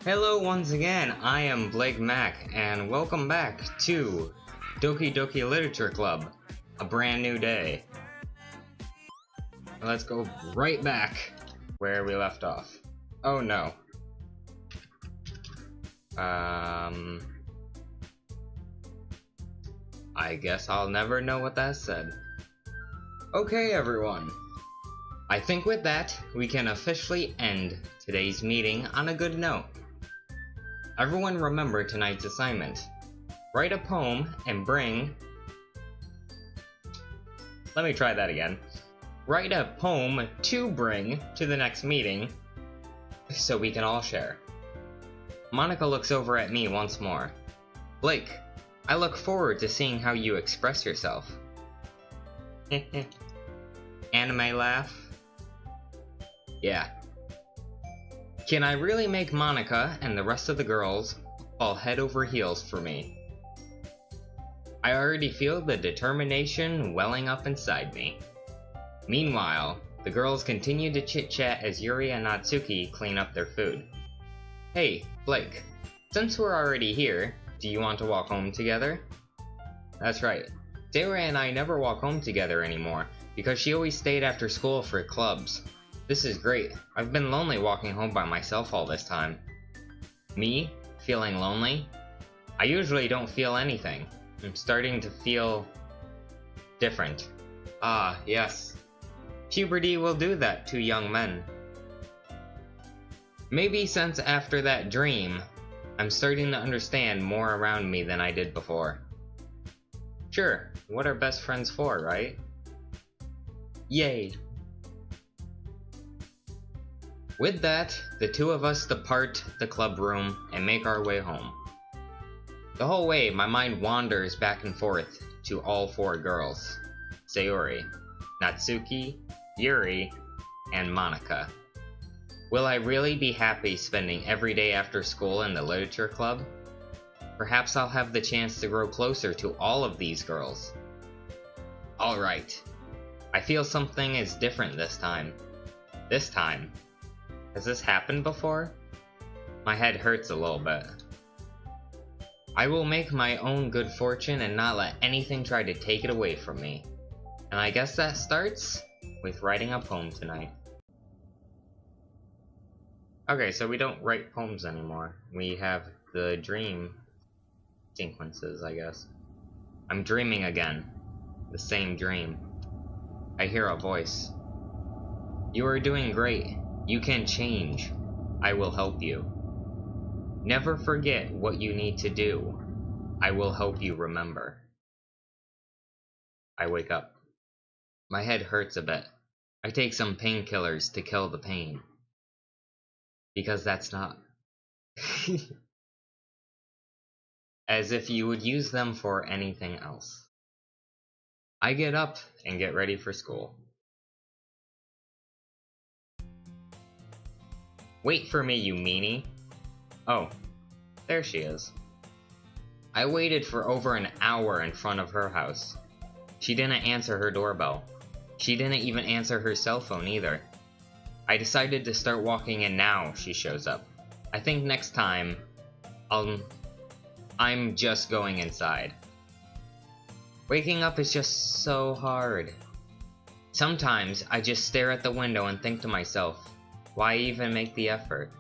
Hello once again, I am Blake Mack, and welcome back to Doki Doki Literature Club, a brand new day. Let's go right back where we left off. Oh no. I guess I'll never know what that said. Okay everyone, I think with that, we can officially end today's meeting on a good note. Everyone remember tonight's assignment. Write a poem and bring... Let me try that again. Write a poem to bring to the next meeting so we can all share. Monica looks over at me once more. Blake, I look forward to seeing how you express yourself. Anime laugh. Yeah. Can I really make Monica and the rest of the girls fall head over heels for me? I already feel the determination welling up inside me. Meanwhile, the girls continue to chit-chat as Yuri and Natsuki clean up their food. Hey, Blake, since we're already here, do you want to walk home together? That's right. Sayori and I never walk home together anymore, because she always stayed after school for clubs. This is great. I've been lonely walking home by myself all this time. Me? Feeling lonely? I usually don't feel anything. I'm starting to feel... different. Ah, yes. Puberty will do that to young men. Maybe since after that dream, I'm starting to understand more around me than I did before. Sure, what are best friends for, right? Yay! With that, the two of us depart the club room and make our way home. The whole way, my mind wanders back and forth to all four girls. Sayori, Natsuki, Yuri, and Monica. Will I really be happy spending every day after school in the literature club? Perhaps I'll have the chance to grow closer to all of these girls. Alright. I feel something is different this time. This time. Has this happened before? My head hurts a little bit. I will make my own good fortune and not let anything try to take it away from me. And I guess that starts with writing a poem tonight. Okay, so we don't write poems anymore. We have the dream sequences, I guess. I'm dreaming again. The same dream. I hear a voice. You are doing great. You can change. I will help you. Never forget what you need to do. I will help you remember. I wake up. My head hurts a bit. I take some painkillers to kill the pain. Because that's not... As if you would use them for anything else. I get up and get ready for school. Wait for me, you meanie. Oh, there she is. I waited for over an hour in front of her house. She didn't answer her doorbell. She didn't even answer her cell phone either. I decided to start walking and now she shows up. I think next time, I'm just going inside. Waking up is just so hard. Sometimes I just stare at the window and think to myself, why even make the effort?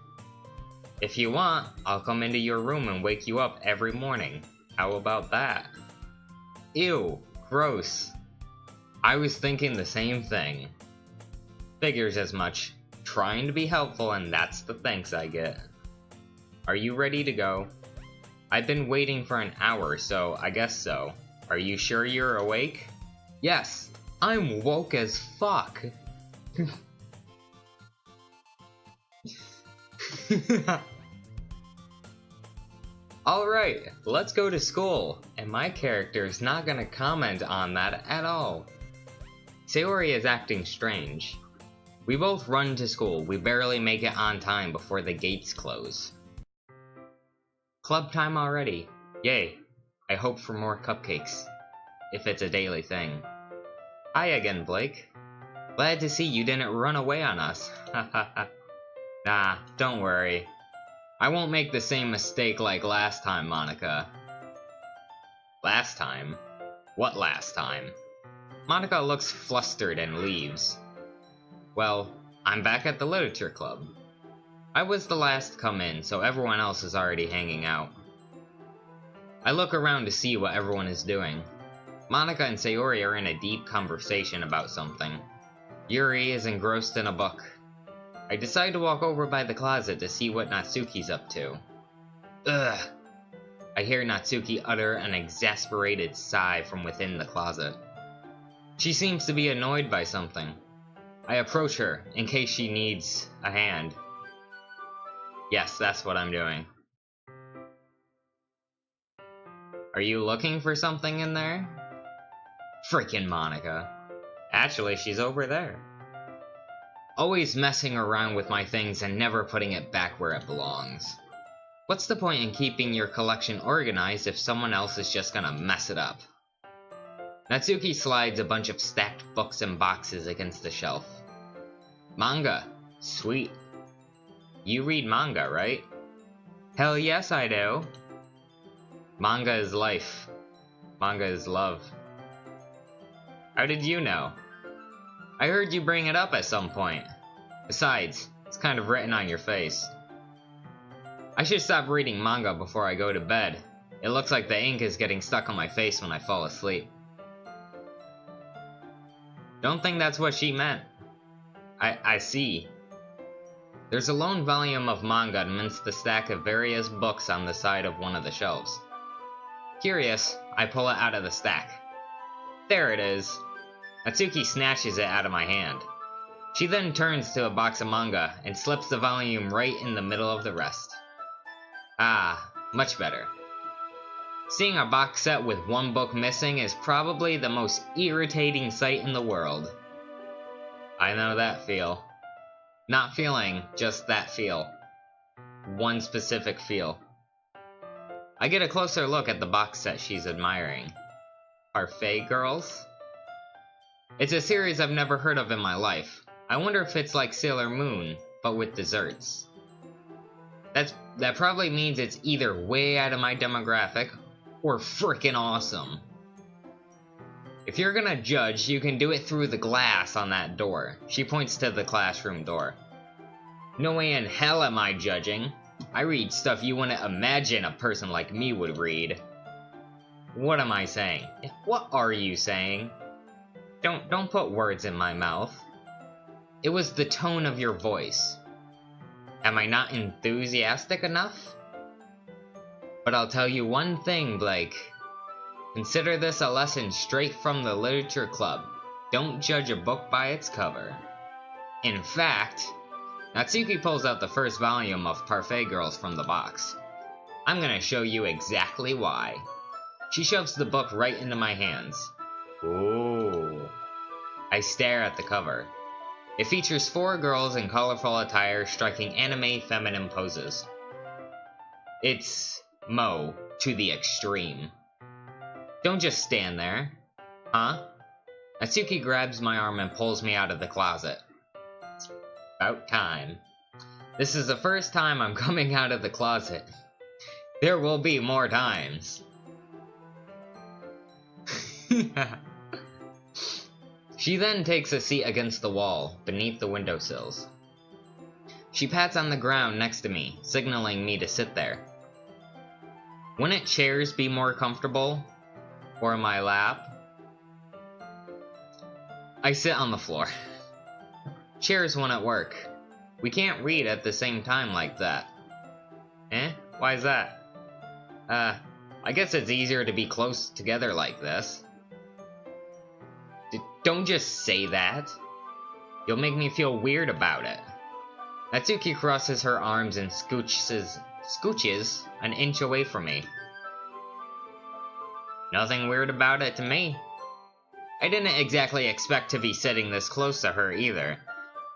If you want, I'll come into your room and wake you up every morning. How about that? Ew, gross. I was thinking the same thing. Figures as much. Trying to be helpful and that's the thanks I get. Are you ready to go? I've been waiting for an hour, so I guess so. Are you sure you're awake? Yes, I'm woke as fuck. Alright, let's go to school, and my character is not gonna comment on that at all. Sayori is acting strange. We both run to school. We barely make it on time before the gates close. Club time already. Yay. I hope for more cupcakes. If it's a daily thing. Hi again, Blake. Glad to see you didn't run away on us. Nah, don't worry. I won't make the same mistake like last time, Monica. Last time? What last time? Monica looks flustered and leaves. Well, I'm back at the literature club. I was the last to come in, so everyone else is already hanging out. I look around to see what everyone is doing. Monica and Sayori are in a deep conversation about something. Yuri is engrossed in a book. I decide to walk over by the closet to see what Natsuki's up to. Ugh! I hear Natsuki utter an exasperated sigh from within the closet. She seems to be annoyed by something. I approach her, in case she needs a hand. Yes, that's what I'm doing. Are you looking for something in there? Freaking Monica. Actually, she's over there. Always messing around with my things and never putting it back where it belongs. What's the point in keeping your collection organized if someone else is just gonna mess it up? Natsuki slides a bunch of stacked books and boxes against the shelf. Manga. Sweet. You read manga, right? Hell yes, I do. Manga is life. Manga is love. How did you know? I heard you bring it up at some point. Besides, it's kind of written on your face. I should stop reading manga before I go to bed. It looks like the ink is getting stuck on my face when I fall asleep. Don't think that's what she meant. I see. There's a lone volume of manga amidst the stack of various books on the side of one of the shelves. Curious, I pull it out of the stack. There it is. Natsuki snatches it out of my hand. She then turns to a box of manga and slips the volume right in the middle of the rest. Ah, much better. Seeing a box set with one book missing is probably the most irritating sight in the world. I know that feel. Not feeling, just that feel. One specific feel. I get a closer look at the box set she's admiring. Parfait Girls? It's a series I've never heard of in my life. I wonder if it's like Sailor Moon, but with desserts. That probably means it's either way out of my demographic, or frickin' awesome. If you're gonna judge, you can do it through the glass on that door. She points to the classroom door. No way in hell am I judging. I read stuff you wouldn't imagine a person like me would read. What am I saying? What are you saying? Don't put words in my mouth. It was the tone of your voice. Am I not enthusiastic enough? But I'll tell you one thing, Blake. Consider this a lesson straight from the literature club. Don't judge a book by its cover. In fact, Natsuki pulls out the first volume of Parfait Girls from the box. I'm gonna show you exactly why. She shoves the book right into my hands. Ooh. I stare at the cover. It features 4 girls in colorful attire striking anime feminine poses. It's Mo to the extreme. Don't just stand there. Huh? Natsuki grabs my arm and pulls me out of the closet. It's about time. This is the first time I'm coming out of the closet. There will be more times. She then takes a seat against the wall, beneath the windowsills. She pats on the ground next to me, signaling me to sit there. Wouldn't chairs be more comfortable? Or my lap? I sit on the floor. Chairs wouldn't work. We can't read at the same time like that. Eh? Why's that? I guess it's easier to be close together like this. Don't just say that. You'll make me feel weird about it. Natsuki crosses her arms and scooches an inch away from me. Nothing weird about it to me. I didn't exactly expect to be sitting this close to her either,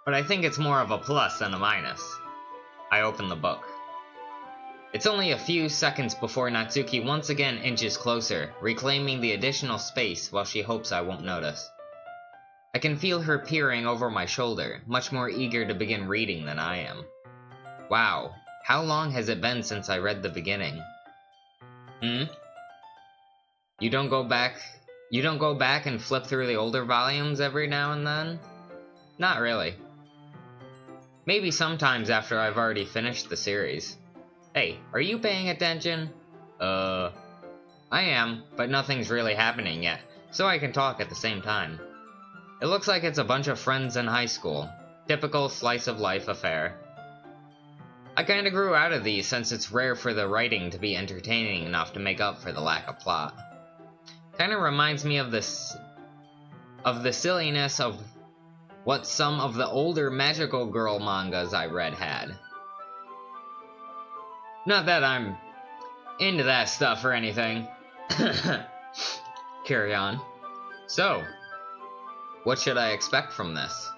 but I think it's more of a plus than a minus. I open the book. It's only a few seconds before Natsuki once again inches closer, reclaiming the additional space while she hopes I won't notice. I can feel her peering over my shoulder, much more eager to begin reading than I am. Wow, How long has it been since I read the beginning? Hmm? You don't go back and flip through the older volumes every now and then? Not really. Maybe sometimes after I've already finished the series. Hey, are you paying attention? I am, but nothing's really happening yet, so I can talk at the same time. It looks like it's a bunch of friends in high school. Typical slice-of-life affair. I kinda grew out of these since it's rare for the writing to be entertaining enough to make up for the lack of plot. Kinda reminds me of the silliness of what some of the older magical girl mangas I read had. Not that I'm into that stuff or anything. Carry on. So, what should I expect from this?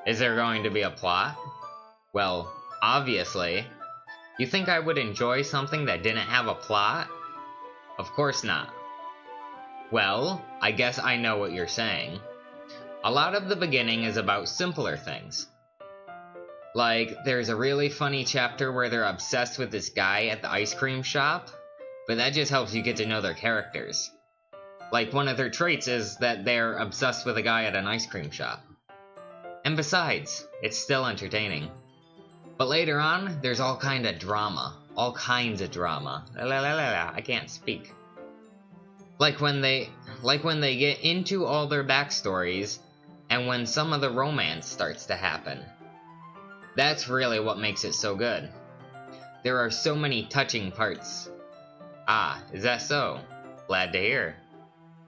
Is there going to be a plot? Well, obviously. You think I would enjoy something that didn't have a plot? Of course not. Well, I guess I know what you're saying. A lot of the beginning is about simpler things. Like, there's a really funny chapter where they're obsessed with this guy at the ice cream shop, but that just helps you get to know their characters. Like, one of their traits is that they're obsessed with a guy at an ice cream shop. And besides, it's still entertaining. But later on, there's all kinds of drama. I can't speak. Like when they get into all their backstories, and when some of the romance starts to happen. That's really what makes it so good. There are so many touching parts. Ah, is that so? Glad to hear.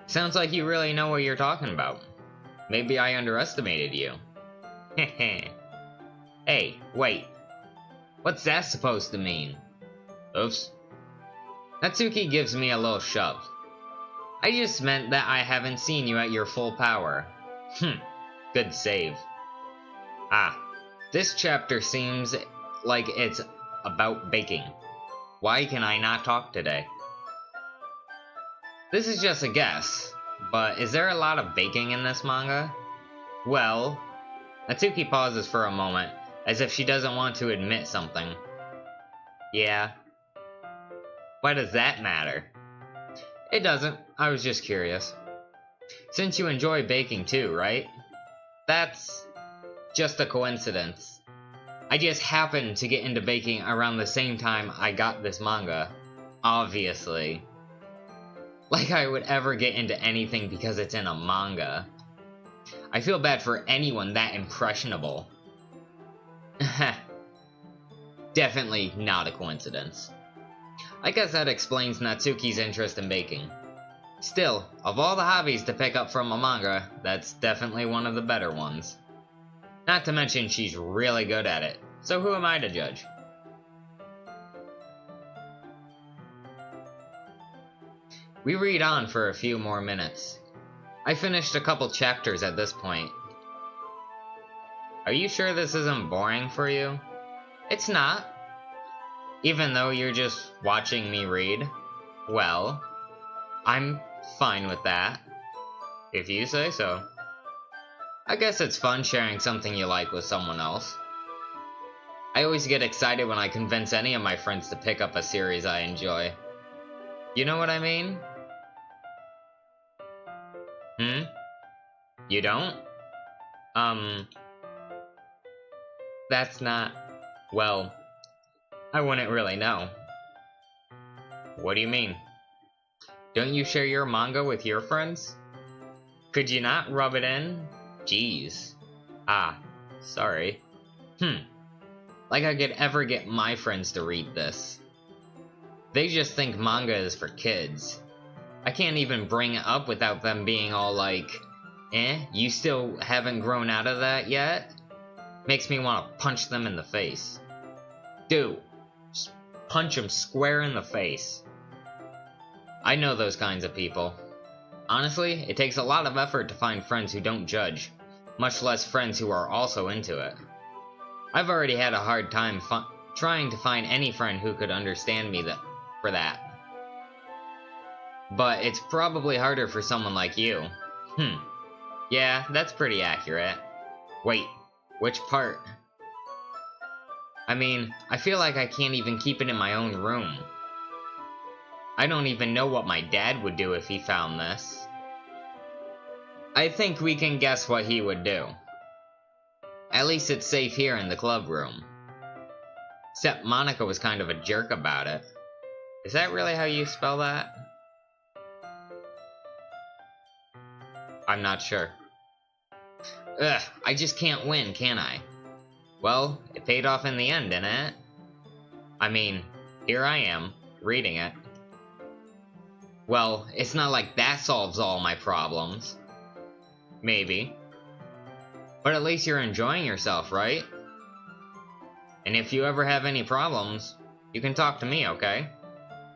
Sounds like you really know what you're talking about. Maybe I underestimated you. Heh. Hey, wait. What's that supposed to mean? Oops. Natsuki gives me a little shove. I just meant that I haven't seen you at your full power. Good save. Ah, this chapter seems like it's about baking. Why can I not talk today? This is just a guess, but is there a lot of baking in this manga? Well, Natsuki pauses for a moment, as if she doesn't want to admit something. Yeah. Why does that matter? It doesn't, I was just curious. Since you enjoy baking too, right? That's just a coincidence. I just happened to get into baking around the same time I got this manga. Obviously. Like I would ever get into anything because it's in a manga. I feel bad for anyone that impressionable. Definitely not a coincidence. I guess that explains Natsuki's interest in baking. Still, of all the hobbies to pick up from a manga, that's definitely one of the better ones. Not to mention she's really good at it, so who am I to judge? We read on for a few more minutes. I finished a couple chapters at this point. Are you sure this isn't boring for you? It's not. Even though you're just watching me read? Well, I'm fine with that. If you say so. I guess it's fun sharing something you like with someone else. I always get excited when I convince any of my friends to pick up a series I enjoy. You know what I mean? You don't? That's not... Well, I wouldn't really know. What do you mean? Don't you share your manga with your friends? Could you not rub it in? Jeez. Ah, sorry. Like I could ever get my friends to read this. They just think manga is for kids. I can't even bring it up without them being all like, you still haven't grown out of that yet? Makes me want to punch them in the face. Dude, just punch them square in the face. I know those kinds of people. Honestly, it takes a lot of effort to find friends who don't judge, much less friends who are also into it. I've already had a hard time trying to find any friend who could understand me for that. But it's probably harder for someone like you. Yeah, that's pretty accurate. Wait, which part? I mean, I feel like I can't even keep it in my own room. I don't even know what my dad would do if he found this. I think we can guess what he would do. At least it's safe here in the club room. Except Monica was kind of a jerk about it. Is that really how you spell that? I'm not sure. Ugh, I just can't win, can I? Well, it paid off in the end, didn't it? I mean, here I am, reading it. Well, it's not like that solves all my problems. Maybe. But at least you're enjoying yourself, right? And if you ever have any problems, you can talk to me, okay?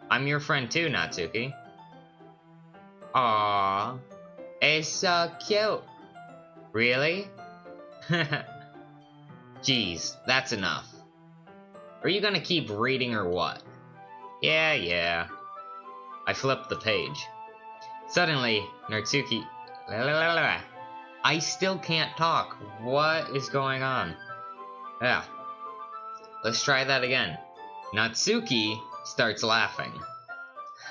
I'm your friend too, Natsuki. Aww. It's so cute. Really? Jeez, that's enough. Are you gonna keep reading or what? Yeah. I flipped the page. Suddenly, Natsuki... I still can't talk. What is going on? Yeah. Let's try that again. Natsuki starts laughing.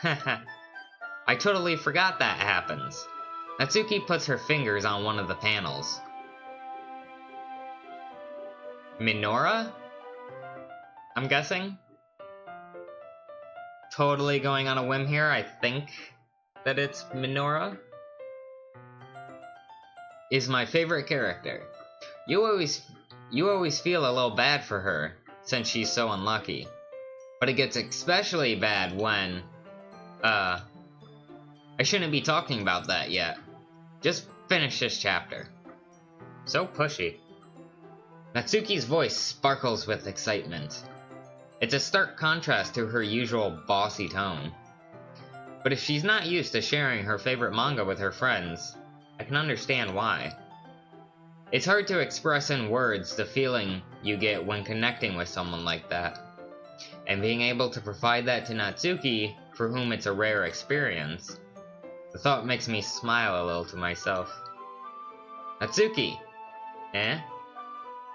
I totally forgot that happens. Natsuki puts her fingers on one of the panels. Minora? I'm guessing? Totally going on a whim here, I think that it's Minora. Is my favorite character. You always feel a little bad for her, since she's so unlucky. But it gets especially bad when, I shouldn't be talking about that yet. Just finish this chapter. So pushy. Natsuki's voice sparkles with excitement. It's a stark contrast to her usual bossy tone. But if she's not used to sharing her favorite manga with her friends, I can understand why. It's hard to express in words the feeling you get when connecting with someone like that. And being able to provide that to Natsuki, for whom it's a rare experience, the thought makes me smile a little to myself. Natsuki! Eh?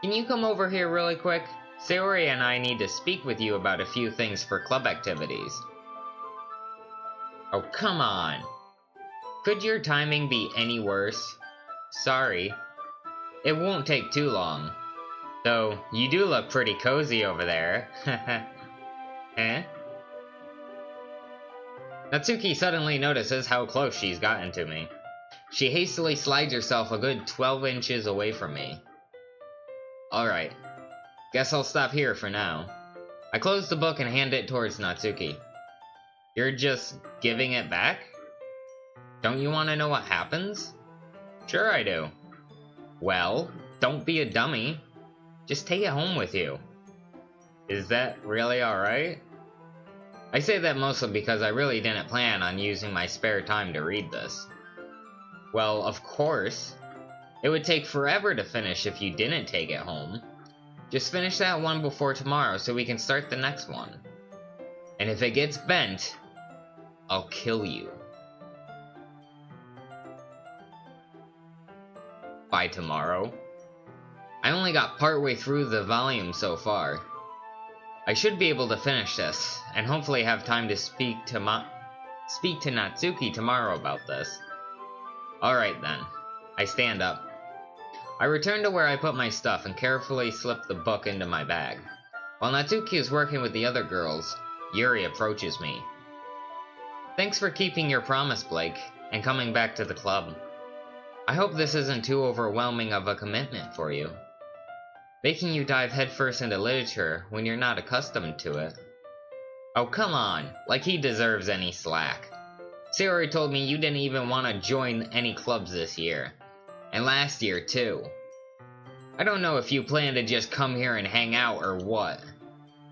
Can you come over here really quick? Sayori and I need to speak with you about a few things for club activities. Oh, come on! Could your timing be any worse? Sorry. It won't take too long. Though, you do look pretty cozy over there. Eh? Natsuki suddenly notices how close she's gotten to me. She hastily slides herself a good 12 inches away from me. Alright. Guess I'll stop here for now. I close the book and hand it towards Natsuki. You're just giving it back? Don't you want to know what happens? Sure I do. Well, don't be a dummy. Just take it home with you. Is that really alright? I say that mostly because I really didn't plan on using my spare time to read this. Well, of course. It would take forever to finish if you didn't take it home. Just finish that one before tomorrow so we can start the next one. And if it gets bent, I'll kill you. By tomorrow. I only got partway through the volume so far. I should be able to finish this, and hopefully have time to speak to Natsuki tomorrow about this. Alright then. I stand up. I return to where I put my stuff and carefully slip the book into my bag. While Natsuki is working with the other girls, Yuri approaches me. Thanks for keeping your promise, Blake, and coming back to the club. I hope this isn't too overwhelming of a commitment for you. Making you dive headfirst into literature when you're not accustomed to it. Oh, come on, like he deserves any slack. Sayori told me you didn't even want to join any clubs this year. And last year, too. I don't know if you plan to just come here and hang out or what.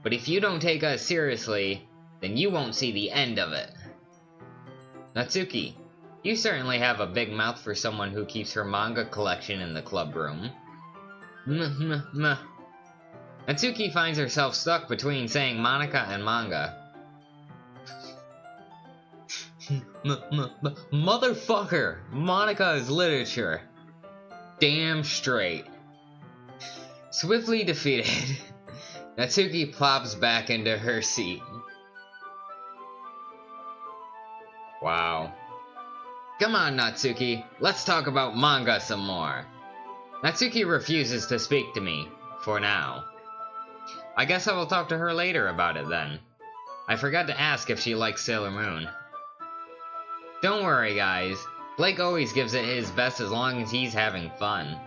But if you don't take us seriously, then you won't see the end of it. Natsuki, you certainly have a big mouth for someone who keeps her manga collection in the club room. Natsuki finds herself stuck between saying Monica and manga. Motherfucker! Monica is literature. Damn straight. Swiftly defeated. Natsuki plops back into her seat. Wow. Come on, Natsuki. Let's talk about manga some more. Natsuki refuses to speak to me, for now. I guess I will talk to her later about it then. I forgot to ask if she likes Sailor Moon. Don't worry, guys. Blake always gives it his best as long as he's having fun.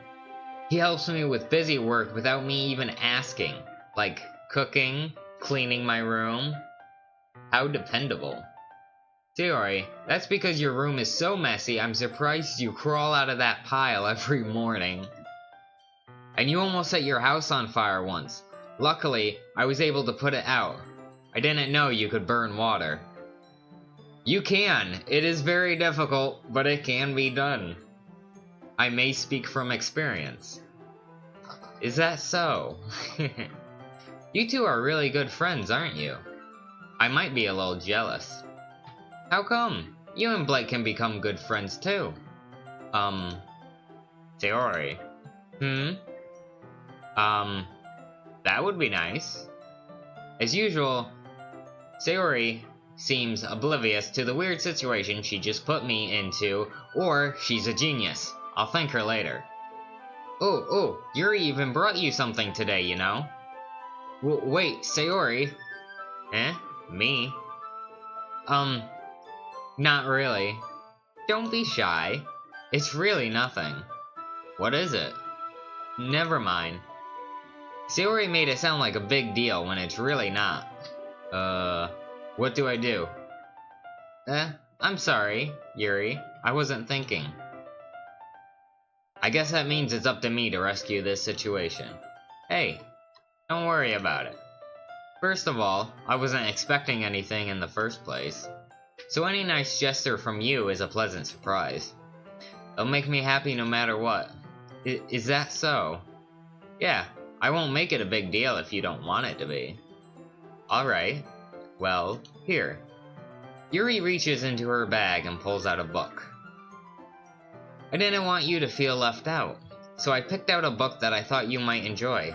He helps me with busy work without me even asking, like cooking, cleaning my room. How dependable. Sayori, that's because your room is so messy, I'm surprised you crawl out of that pile every morning. And you almost set your house on fire once. Luckily, I was able to put it out. I didn't know you could burn water. You can. It is very difficult, but it can be done. I may speak from experience. Is that so? You two are really good friends, aren't you? I might be a little jealous. How come? You and Blake can become good friends too. Sayori. That would be nice. As usual, Sayori seems oblivious to the weird situation she just put me into, or she's a genius. I'll thank her later. Oh, Yuri even brought you something today, you know? Wait, Sayori? Eh? Me? Not really. Don't be shy. It's really nothing. What is it? Never mind. Sayori made it sound like a big deal when it's really not. What do I do? I'm sorry, Yuri. I wasn't thinking. I guess that means it's up to me to rescue this situation. Hey, don't worry about it. First of all, I wasn't expecting anything in the first place. So any nice gesture from you is a pleasant surprise. It'll make me happy no matter what. Is that so? Yeah, I won't make it a big deal if you don't want it to be. Alright. Well, here. Yuri reaches into her bag and pulls out a book. I didn't want you to feel left out, so I picked out a book that I thought you might enjoy.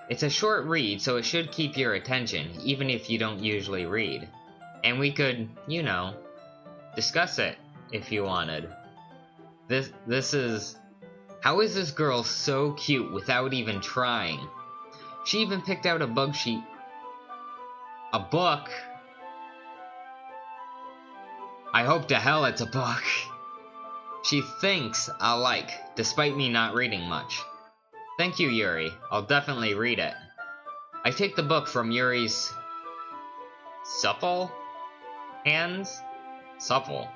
It's a short read, so it should keep your attention, even if you don't usually read. And we could, you know, discuss it, if you wanted. This is... How is this girl so cute without even trying? She even picked out a bug sheet. A book? I hope to hell it's a book. She thinks I'll like, despite me not reading much. Thank you, Yuri. I'll definitely read it. I take the book from Yuri's... supple? Hands? Supple.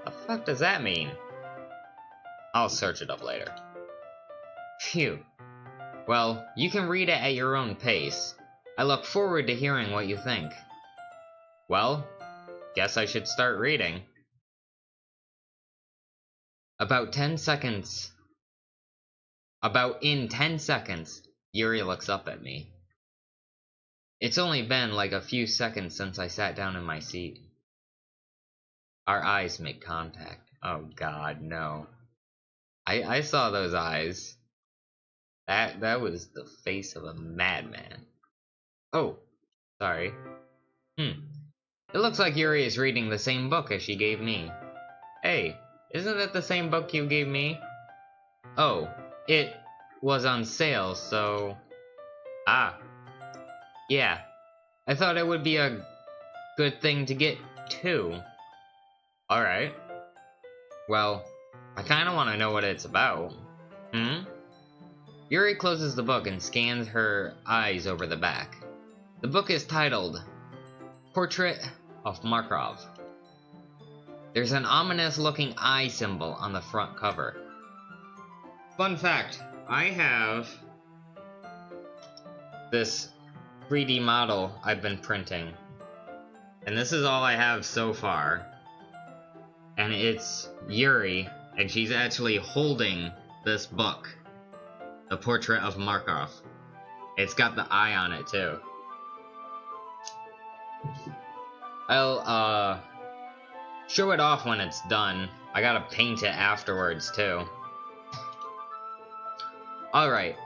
The fuck does that mean? I'll search it up later. Phew. Well, you can read it at your own pace. I look forward to hearing what you think. Well, guess I should start reading. About in 10 seconds, Yuri looks up at me. It's only been like a few seconds since I sat down in my seat. Our eyes make contact. Oh god, no. I saw those eyes. That was the face of a madman. Oh, sorry. It looks like Yuri is reading the same book as she gave me. Hey, isn't that the same book you gave me? Oh, it was on sale, so... Ah. Yeah. I thought it would be a good thing to get, too. Alright. Well, I kinda wanna know what it's about. Yuri closes the book and scans her eyes over the back. The book is titled Portrait of Markov. There's an ominous-looking eye symbol on the front cover. Fun fact, I have this 3D model I've been printing. And this is all I have so far. And it's Yuri, and she's actually holding this book. The Portrait of Markov. It's got the eye on it, too. I'll, show it off when it's done. I gotta paint it afterwards, too. Alright.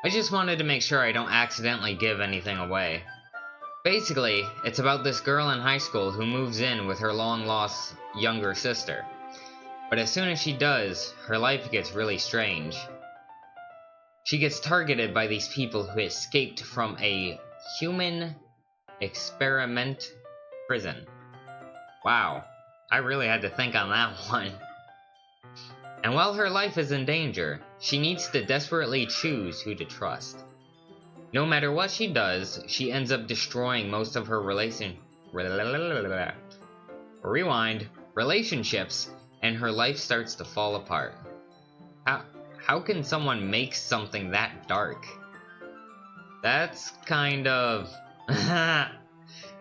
I just wanted to make sure I don't accidentally give anything away. Basically, it's about this girl in high school who moves in with her long-lost younger sister. But as soon as she does, her life gets really strange. She gets targeted by these people who escaped from a human experiment prison. Wow, I really had to think on that one. And while her life is in danger, she needs to desperately choose who to trust. No matter what she does, she ends up destroying most of her relationships, and her life starts to fall apart. How can someone make something that dark? That's kind of...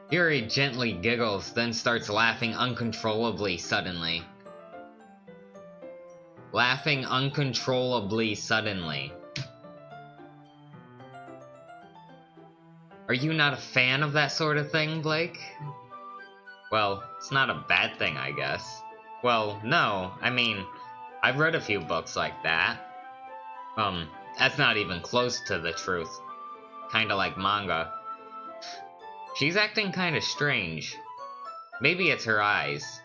Yuri gently giggles, then starts laughing uncontrollably suddenly. Laughing uncontrollably suddenly. Are you not a fan of that sort of thing, Blake? Well, it's not a bad thing, I guess. Well, no, I mean, I've read a few books like that. That's not even close to the truth. Kinda like manga. She's acting kinda strange. Maybe it's her eyes.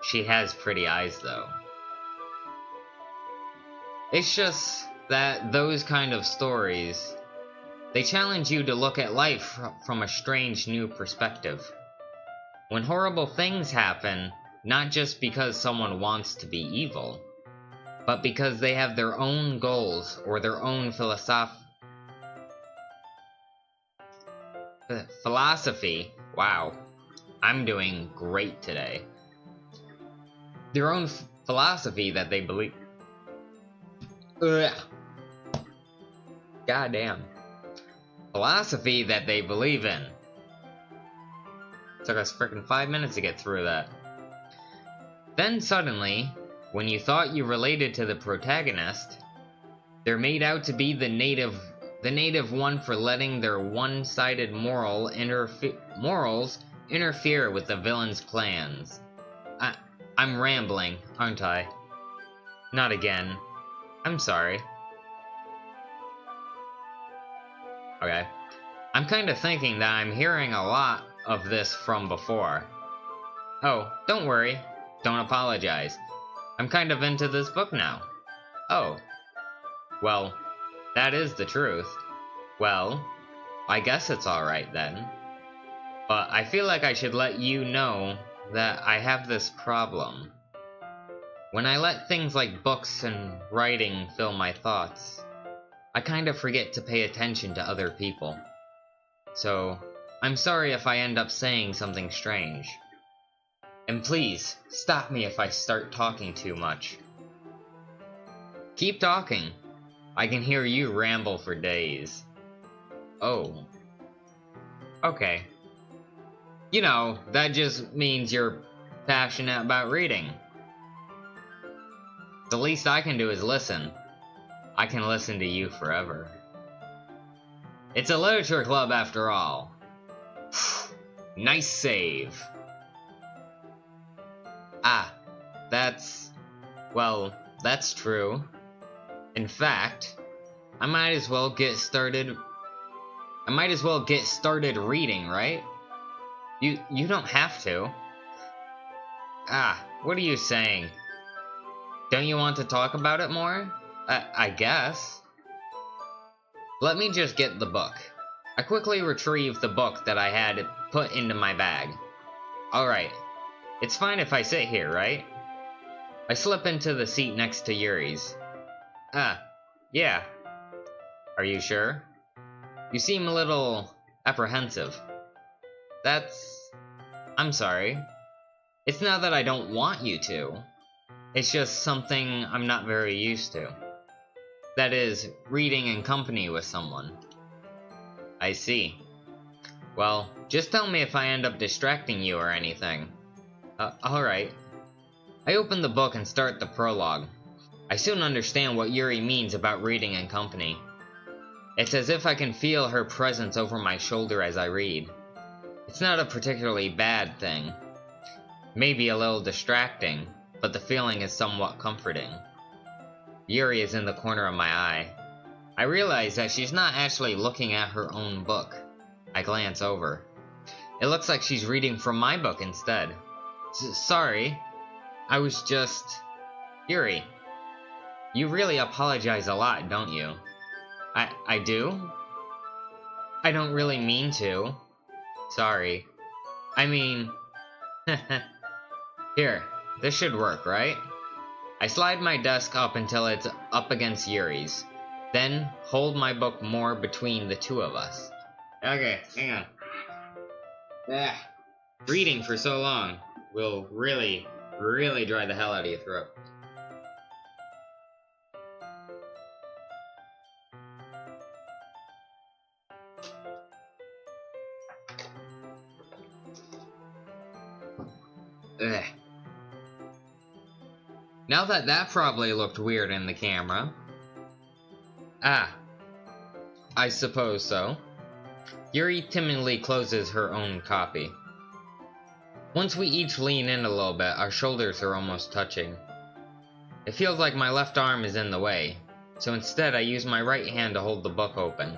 She has pretty eyes, though. It's just that those kind of stories, they challenge you to look at life from a strange new perspective. When horrible things happen, not just because someone wants to be evil, but because they have their own goals or their own philosophy. Wow, I'm doing great today. Their own philosophy that they believe. Goddamn. Philosophy that they believe in. Took us frickin' 5 minutes to get through that. Then suddenly, when you thought you related to the protagonist, they're made out to be the native one for letting their one-sided morals interfere with the villain's plans. I'm rambling, aren't I? Not again. I'm sorry. Okay. I'm kinda thinking that I'm hearing a lot of this from before. Oh, don't worry. Don't apologize. I'm kind of into this book now. Oh. Well, that is the truth. Well, I guess it's alright then. But I feel like I should let you know that I have this problem. When I let things like books and writing fill my thoughts, I kind of forget to pay attention to other people. So, I'm sorry if I end up saying something strange. And please, stop me if I start talking too much. Keep talking. I can hear you ramble for days. Oh. Okay. You know, that just means you're passionate about reading. The least I can do is listen. I can listen to you forever. It's a literature club after all. Nice save. That's true. In fact, I might as well get started reading, right? You don't have to. What are you saying? Don't you want to talk about it more? I guess. Let me just get the book. I quickly retrieved the book that I had put into my bag. Alright. It's fine if I sit here, right? I slip into the seat next to Yuri's. Yeah. Are you sure? You seem a little apprehensive. I'm sorry. It's not that I don't want you to. It's just something I'm not very used to. That is, reading in company with someone. I see. Well, just tell me if I end up distracting you or anything. Alright. I open the book and start the prologue. I soon understand what Yuri means about reading in company. It's as if I can feel her presence over my shoulder as I read. It's not a particularly bad thing. Maybe a little distracting, but the feeling is somewhat comforting. Yuri is in the corner of my eye. I realize that she's not actually looking at her own book. I glance over. It looks like she's reading from my book instead. Sorry. I was just... Yuri. You really apologize a lot, don't you? I do? I don't really mean to. Sorry. I mean... Here, this should work, right? I slide my desk up until it's up against Yuri's. Then, hold my book more between the two of us. Okay, hang on. Reading for so long will really dry the hell out of your throat. Ugh. Now that probably looked weird in the camera. I suppose so. Yuri timidly closes her own copy. Once we each lean in a little bit, our shoulders are almost touching. It feels like my left arm is in the way, so instead I use my right hand to hold the book open.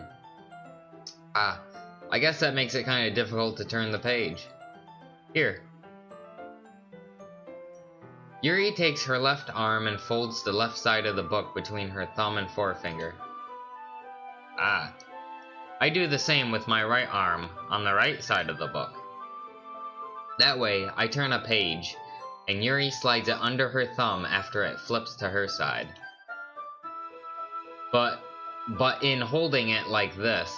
I guess that makes it kind of difficult to turn the page. Here. Yuri takes her left arm and folds the left side of the book between her thumb and forefinger. I do the same with my right arm on the right side of the book. That way, I turn a page, and Yuri slides it under her thumb after it flips to her side. But in holding it like this,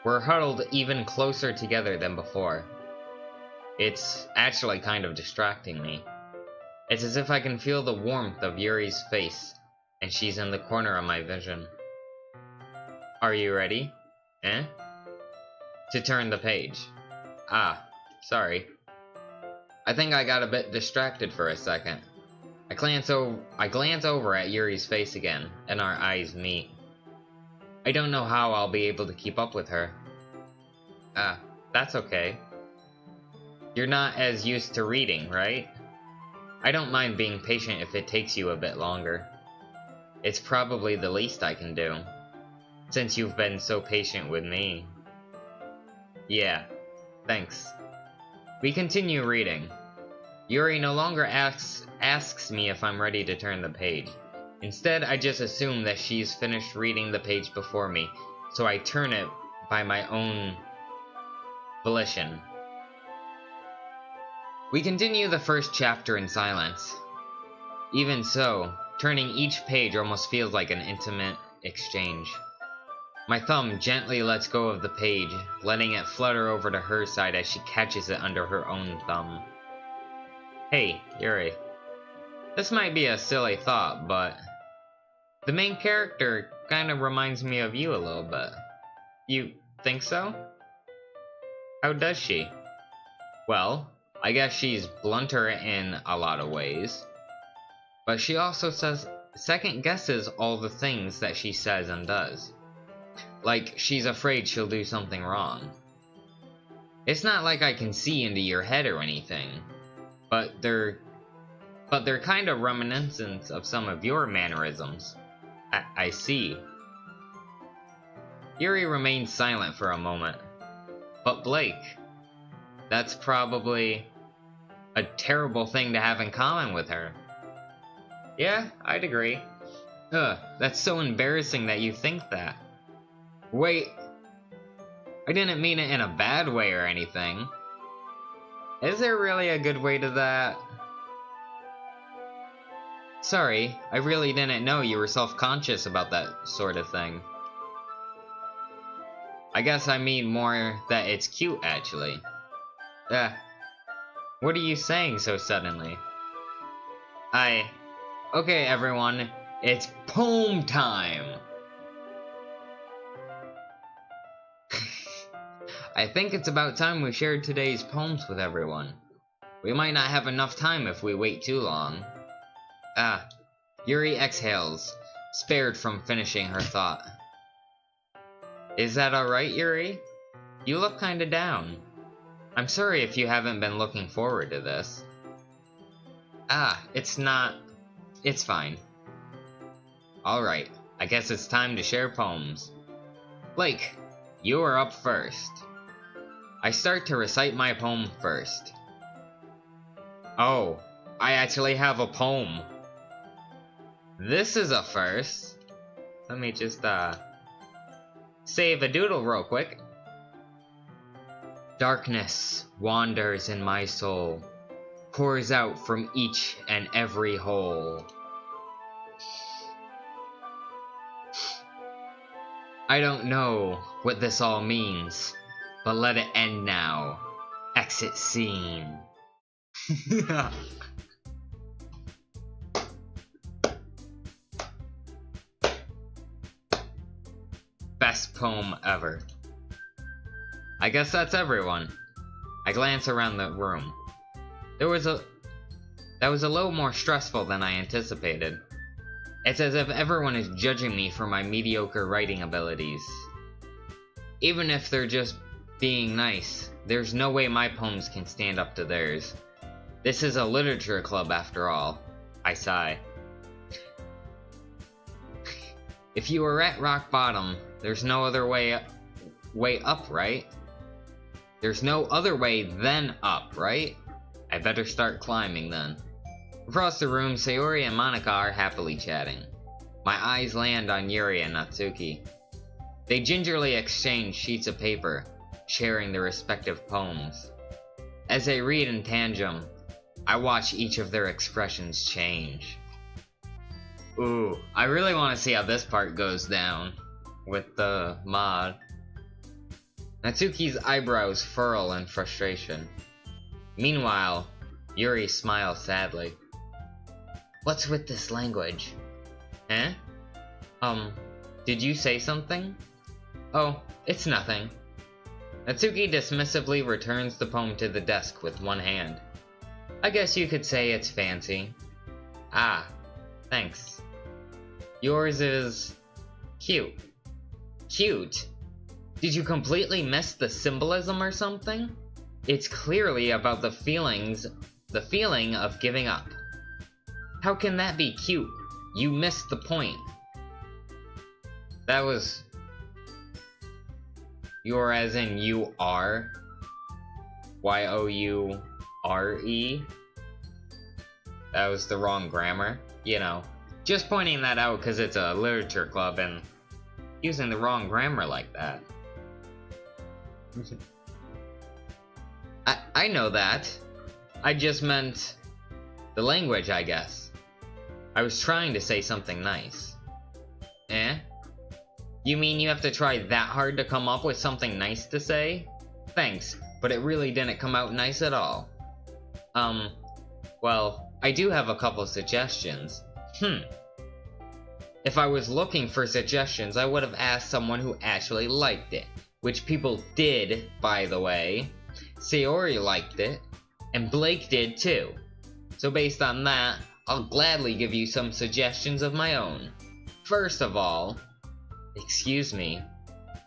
we're huddled even closer together than before. It's actually kind of distracting me. It's as if I can feel the warmth of Yuri's face, and she's in the corner of my vision. Are you ready? To turn the page. Sorry. I think I got a bit distracted for a second. I glance over at Yuri's face again, and our eyes meet. I don't know how I'll be able to keep up with her. That's okay. You're not as used to reading, right? I don't mind being patient if it takes you a bit longer. It's probably the least I can do, since you've been so patient with me. Yeah, thanks. We continue reading. Yuri no longer asks me if I'm ready to turn the page. Instead, I just assume that she's finished reading the page before me, so I turn it by my own volition. We continue the first chapter in silence. Even so, turning each page almost feels like an intimate exchange. My thumb gently lets go of the page, letting it flutter over to her side as she catches it under her own thumb. Hey, Yuri. This might be a silly thought, but the main character kind of reminds me of you a little bit. You think so? How does she? Well, I guess she's blunter in a lot of ways. But she also second guesses all the things that she says and does. Like, she's afraid she'll do something wrong. It's not like I can see into your head or anything, but they're kind of reminiscent of some of your mannerisms. I see. Yuri remains silent for a moment. But Blake, that's probably a terrible thing to have in common with her. Yeah, I'd agree. That's so embarrassing that you think that. Wait, I didn't mean it in a bad way or anything. Is there really a good way to that? Sorry, I really didn't know you were self-conscious about that sort of thing. I guess I mean more that it's cute, actually. What are you saying so suddenly? Okay, everyone, it's poem time! I think it's about time we shared today's poems with everyone. We might not have enough time if we wait too long. Yuri exhales, spared from finishing her thought. Is that alright, Yuri? You look kinda down. I'm sorry if you haven't been looking forward to this. It's fine. Alright, I guess it's time to share poems. Blake, you are up first. I start to recite my poem first. Oh, I actually have a poem. This is a first. Let me just, save a doodle real quick. Darkness wanders in my soul, pours out from each and every hole. I don't know what this all means, but let it end now. Exit scene. Best poem ever. I guess that's everyone. I glance around the room. That was a little more stressful than I anticipated. It's as if everyone is judging me for my mediocre writing abilities. Even if they're just being nice, there's no way my poems can stand up to theirs. This is a literature club after all. I sigh. If you were at rock bottom, there's no other way up, right? There's no other way than up, right? I better start climbing then. Across the room, Sayori and Monika are happily chatting. My eyes land on Yuri and Natsuki. They gingerly exchange sheets of paper, sharing their respective poems. As they read in tandem, I watch each of their expressions change. Ooh, I really want to see how this part goes down with the mod. Natsuki's eyebrows furl in frustration. Meanwhile, Yuri smiles sadly. What's with this language? Eh? Did you say something? Oh, it's nothing. Natsuki dismissively returns the poem to the desk with one hand. I guess you could say it's fancy. Ah, thanks. Yours is cute. Cute? Did you completely miss the symbolism or something? It's clearly about the feeling of giving up. How can that be cute? You missed the point. That was... You're as in you are? Y-O-U-R-E? That was the wrong grammar. You know, just pointing that out because it's a literature club and using the wrong grammar like that. I know that. I just meant the language, I guess. I was trying to say something nice. Eh? You mean you have to try that hard to come up with something nice to say? Thanks, but it really didn't come out nice at all. Well, I do have a couple suggestions. If I was looking for suggestions, I would have asked someone who actually liked it. Which people did, by the way. Sayori liked it, and Blake did too. So based on that, I'll gladly give you some suggestions of my own. First of all, excuse me,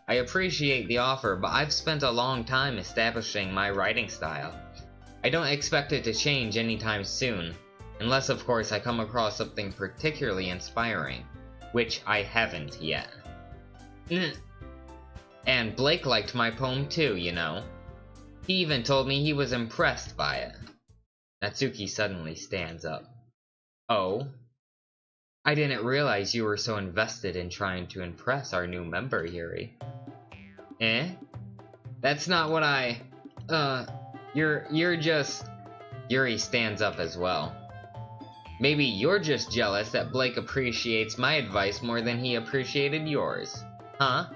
I appreciate the offer, but I've spent a long time establishing my writing style. I don't expect it to change anytime soon, unless of course I come across something particularly inspiring, which I haven't yet. And Blake liked my poem too, you know. He even told me he was impressed by it. Natsuki suddenly stands up. Oh? I didn't realize you were so invested in trying to impress our new member, Yuri. Eh? That's not what I... You're just... Yuri stands up as well. Maybe you're just jealous that Blake appreciates my advice more than he appreciated yours. Huh?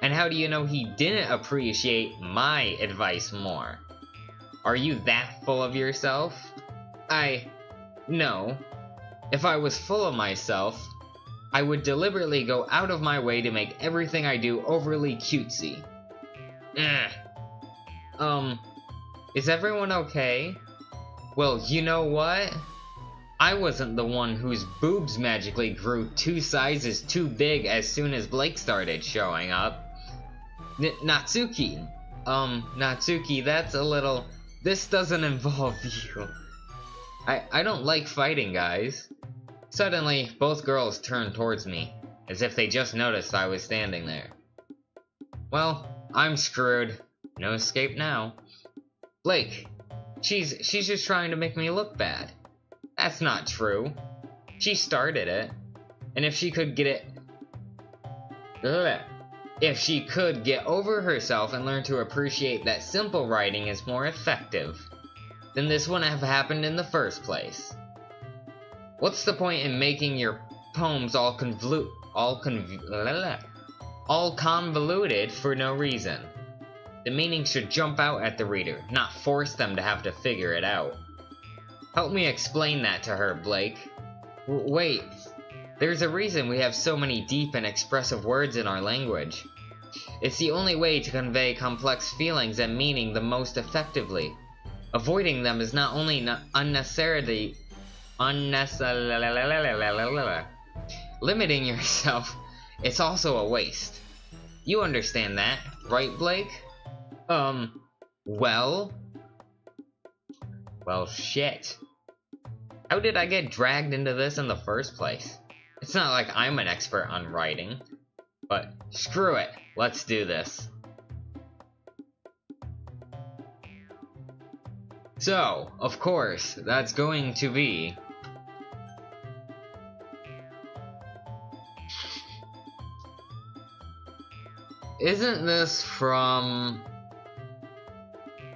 And how do you know he didn't appreciate my advice more? Are you that full of yourself? No. If I was full of myself, I would deliberately go out of my way to make everything I do overly cutesy. Is everyone okay? Well, you know what? I wasn't the one whose boobs magically grew 2 sizes too big as soon as Blake started showing up. Natsuki. Natsuki, that's a little... This doesn't involve you. I don't like fighting, guys. Suddenly, both girls turn towards me. as if they just noticed I was standing there. Well, I'm screwed. No escape now. Blake, she's just trying to make me look bad. That's not true. She started it. And if she could get over herself and learn to appreciate that simple writing is more effective, then this wouldn't have happened in the first place. What's the point in making your poems all convoluted for no reason? The meaning should jump out at the reader, not force them to have to figure it out. Help me explain that to her, Blake. Wait, there's a reason we have so many deep and expressive words in our language. It's the only way to convey complex feelings and meaning the most effectively. Avoiding them is not only limiting yourself, it's also a waste. You understand that, right, Blake? Well, shit. How did I get dragged into this in the first place? It's not like I'm an expert on writing. But screw it, let's do this. So, of course, that's going to be... Isn't this from...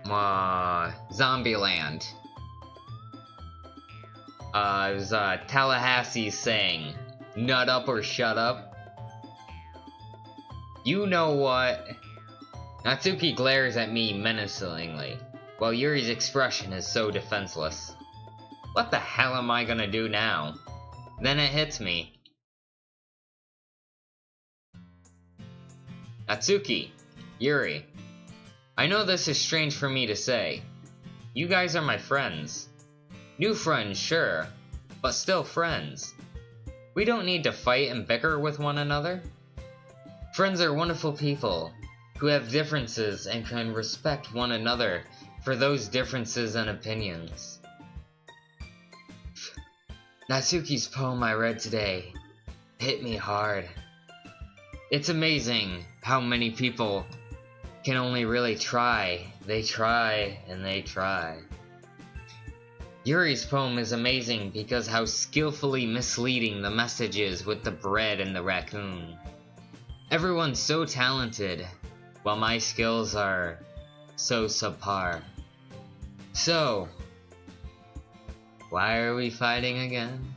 Zombieland? It was Tallahassee saying, "Nut up or shut up." You know what? Natsuki glares at me menacingly, while Yuri's expression is so defenseless. What the hell am I gonna do now? Then it hits me. Natsuki, Yuri, I know this is strange for me to say. You guys are my friends. New friends, sure, but still friends. We don't need to fight and bicker with one another. Friends are wonderful people who have differences and can respect one another for those differences and opinions. Natsuki's poem I read today hit me hard. It's amazing how many people can only really try. They try and they try. Yuri's poem is amazing because how skillfully misleading the message is with the bread and the raccoon. Everyone's so talented, while my skills are so subpar. So, why are we fighting again?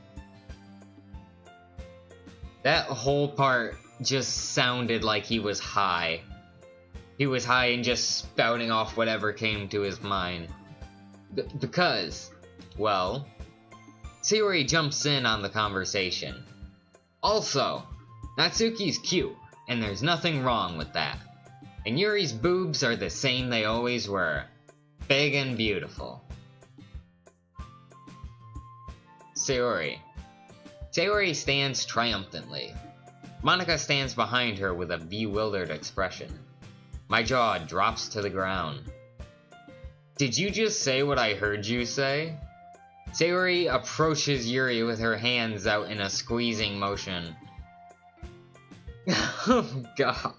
That whole part just sounded like he was high. He was high and just spouting off whatever came to his mind. Because, well, Sayori jumps in on the conversation. Also, Natsuki's cute, and there's nothing wrong with that. And Yuri's boobs are the same they always were. Big and beautiful. Sayori. Sayori stands triumphantly. Monika stands behind her with a bewildered expression. My jaw drops to the ground. Did you just say what I heard you say? Sayori approaches Yuri with her hands out in a squeezing motion. Oh god.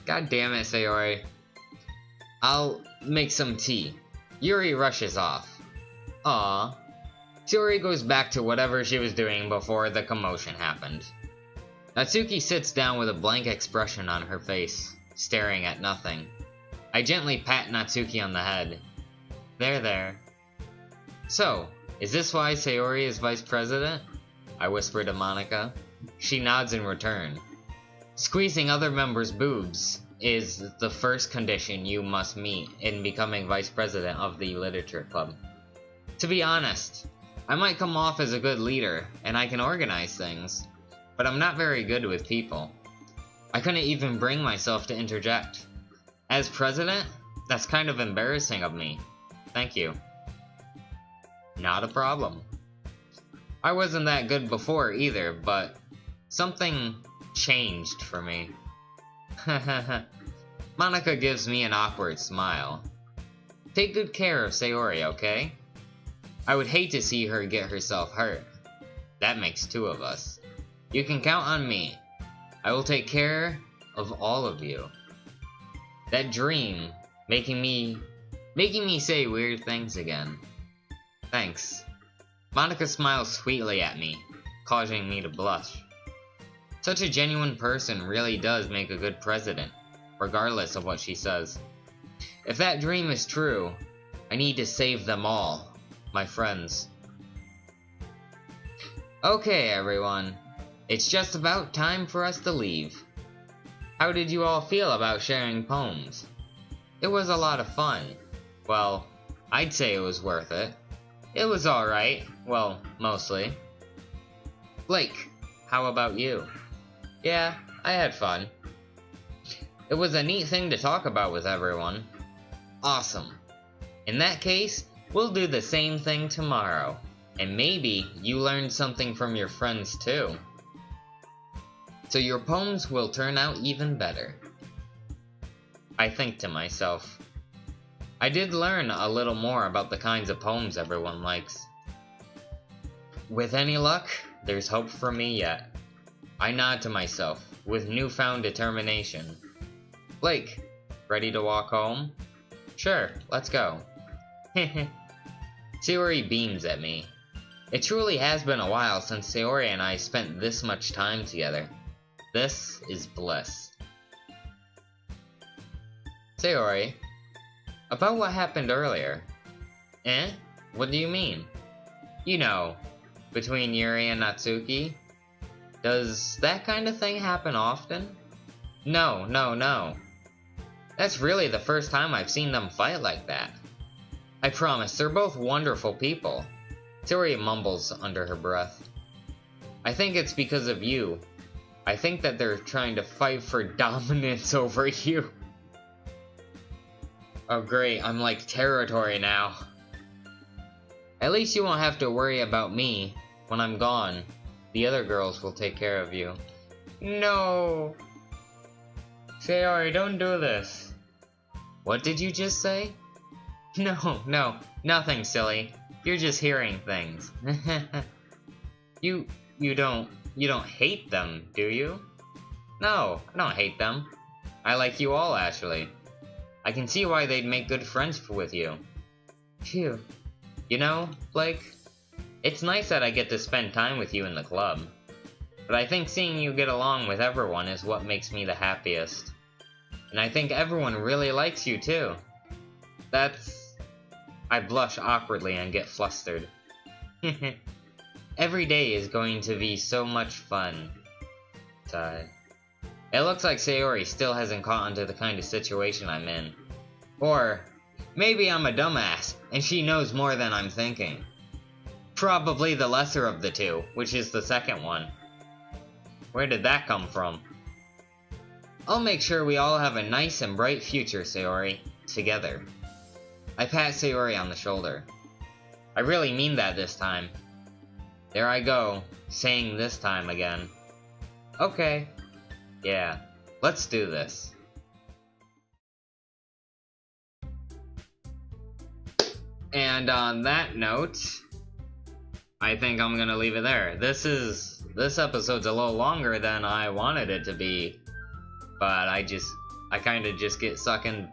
God damn it, Sayori. I'll make some tea. Yuri rushes off. Aww. Sayori goes back to whatever she was doing before the commotion happened. Natsuki sits down with a blank expression on her face, staring at nothing. I gently pat Natsuki on the head. There. So, is this why Sayori is vice president? I whisper to Monika. She nods in return. Squeezing other members' boobs is the first condition you must meet in becoming vice president of the literature club. To be honest, I might come off as a good leader, and I can organize things, but I'm not very good with people. I couldn't even bring myself to interject. As president, that's kind of embarrassing of me. Thank you. Not a problem. I wasn't that good before either, but something changed for me. Monika gives me an awkward smile. Take good care of Sayori, okay? I would hate to see her get herself hurt. That makes 2 of us. You can count on me. I will take care of all of you. That dream, making me say weird things again. Thanks. Monica smiles sweetly at me, causing me to blush. Such a genuine person really does make a good president, regardless of what she says. If that dream is true, I need to save them all, my friends. Okay, everyone. It's just about time for us to leave. How did you all feel about sharing poems? It was a lot of fun. Well, I'd say it was worth it. It was alright. Well, mostly. Blake, how about you? Yeah, I had fun. It was a neat thing to talk about with everyone. Awesome. In that case, we'll do the same thing tomorrow. And maybe you learned something from your friends too. So your poems will turn out even better. I think to myself. I did learn a little more about the kinds of poems everyone likes. With any luck, there's hope for me yet. I nod to myself, with newfound determination. Blake, ready to walk home? Sure, let's go. Sayori beams at me. It truly has been a while since Sayori and I spent this much time together. This is bliss. Sayori, about what happened earlier. Eh? What do you mean? You know, between Yuri and Natsuki. Does that kind of thing happen often? No. That's really the first time I've seen them fight like that. I promise, they're both wonderful people. Sayori mumbles under her breath. I think it's because of you. I think that they're trying to fight for dominance over you. Oh great, I'm like territory now. At least you won't have to worry about me when I'm gone. The other girls will take care of you. No! Sayori, don't do this. What did you just say? No, nothing, silly. You're just hearing things. You don't hate them, do you? No, I don't hate them. I like you all, actually. I can see why they'd make good friends with you. Phew. You know, Blake, it's nice that I get to spend time with you in the club. But I think seeing you get along with everyone is what makes me the happiest. And I think everyone really likes you too. I blush awkwardly and get flustered. Every day is going to be so much fun. Sigh. It looks like Sayori still hasn't caught on to the kind of situation I'm in. Or, maybe I'm a dumbass, and she knows more than I'm thinking. Probably the lesser of the two, which is the second one. Where did that come from? I'll make sure we all have a nice and bright future, Sayori. Together. I pat Sayori on the shoulder. I really mean that this time. There I go, saying this time again. Okay. Yeah, let's do this. And on that note, I think I'm gonna leave it there. This episode's a little longer than I wanted it to be, but I kinda just get sucking.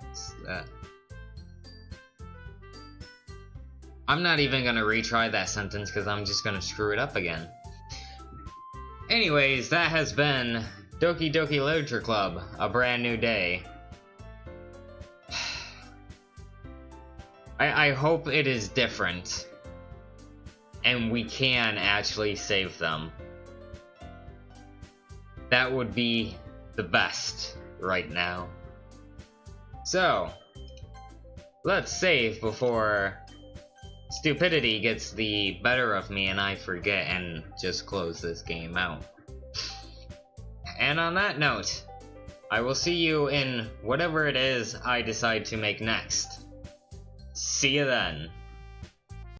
I'm not even gonna retry that sentence because I'm just gonna screw it up again. Anyways, that has been Doki Doki Literature Club, A Brand New Day. I hope it is different, and we can actually save them. That would be the best right now. So, let's save before stupidity gets the better of me and I forget and just close this game out. And on that note, I will see you in whatever it is I decide to make next. See you then.